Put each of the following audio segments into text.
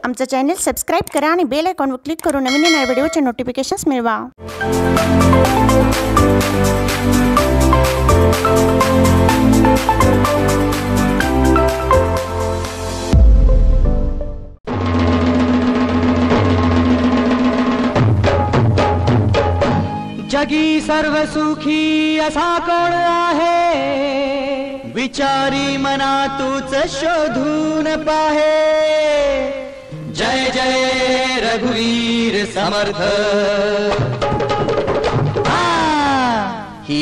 आमचं channel subscribe करा आणि बेल आयकॉनवर क्लिक करून नवीन नवीन व्हिडिओचे नोटिफिकेशन्स मिळवा। जगी सर्व सुखी असा कोण आहे, विचारी मना तूच शोधून पाहे। जय जय रघुवीर समर्थ। ही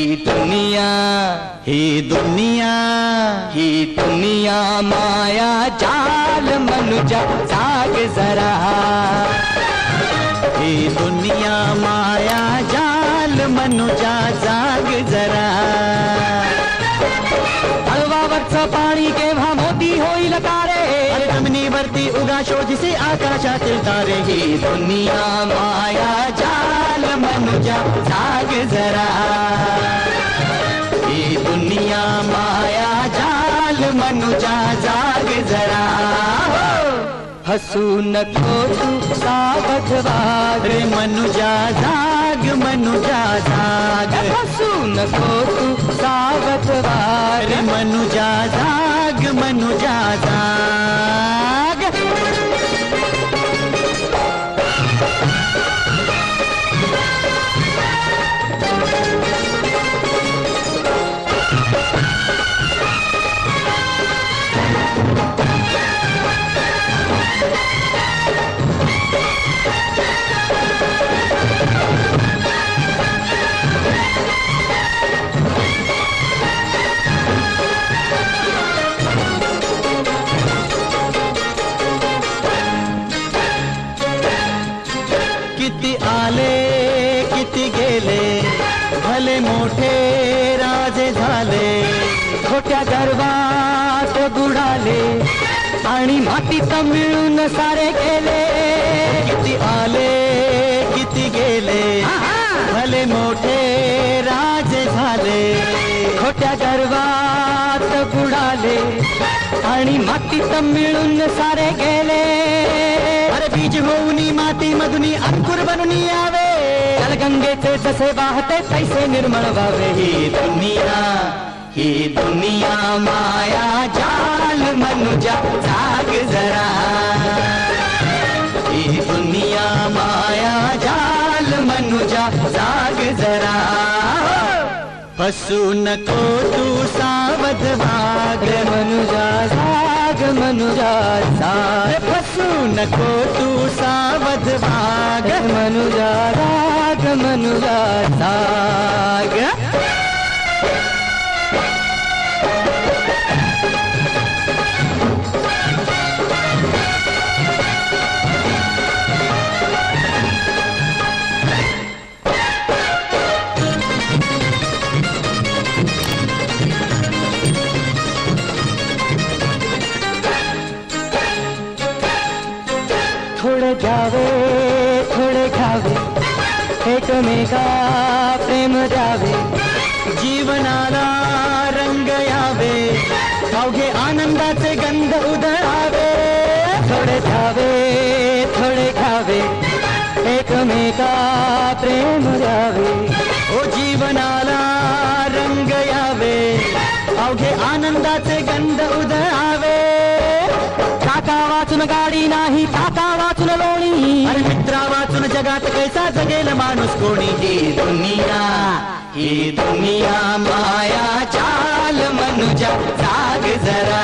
दुनिया माया जाल मनुजा जाग जरा। ही दुनिया माया जाल मनुजा जाग जरा। तळवावरचं पाणी केव्हा मोती होईल तारे, जमिनीवरती उगा शोधीसे आकाशातील तारे। ही दुनिया माया जाल मनुजा जाग जरा। ही दुनिया माया जाल मनुजा जाग जरा। हसू नको तू सावध वाग रे मनुजा जाग मनुजा जाग। हसू नको तू सावध वाग रे मनुजा जाग मनुजा जाग। किती आले किती गेले, भले मोठे राजे झाले। खोट्या गर्वात बुडाले आणि मातीत मिळून सारे गेले। किती आले किती गेले, भले मोठे राजे झाले। खोट्या गर्वात बुडाले आणि मातीत मिळून सारे गेले। अरे बीज होऊनी माती मधुनी अंकुर बनून यावे, जलगंगेचे जसे वाहते तैसे निर्मळ व्हावे। ही दुनिया माया जाल मनुजा जाग जरा। ही दुनिया माया जाल मनुजा जाग जरा। हसू नको तू सावध वाग मनुजा जाग मनुजा जाग। हसू नको तू सावध वाग मनुजा जाग मनुजा जाग। थोडे द्यावे थोडे घ्यावे, एकमेका प्रेम द्यावे। जीवनाला रंग यावे, अवघे आनंदाचे गंध उधळावे। थोडे द्यावे थोडे घ्यावे, एकमेका प्रेम द्यावे। ओ जीवनाला रंग यावे, अवघे आनंदाचे गंध उधळावे। काका वाचून गाडी नाही, काका वाचून लोणी। अरे मित्रा वाचून जगात कैसा जगेल माणूस कोणी। ही दुनिया माया जाल मनुजा जाग जरा।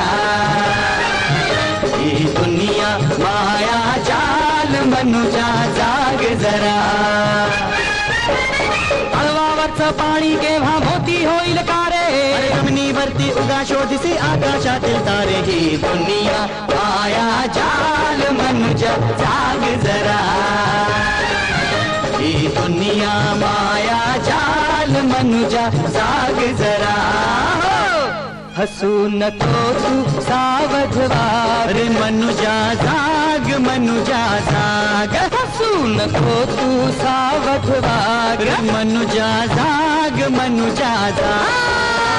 ही दुनिया माया जाल मनुजा जाग जरा। तळवावरचं पाणी केव्हा मोती होईल तारे, जमिनीवरती उगा शोधीसे आकाशातील तारे। ही दुनिया माया जाल मनुजा जाग जरा। ही दुनिया माया जाल मनुजा जाग जरा। हसू नको तू सावध वाग रे मनुजा जाग मनुजा जाग। हसू नको तू सावध वाग रे मनुजा जाग मनुजा जाग।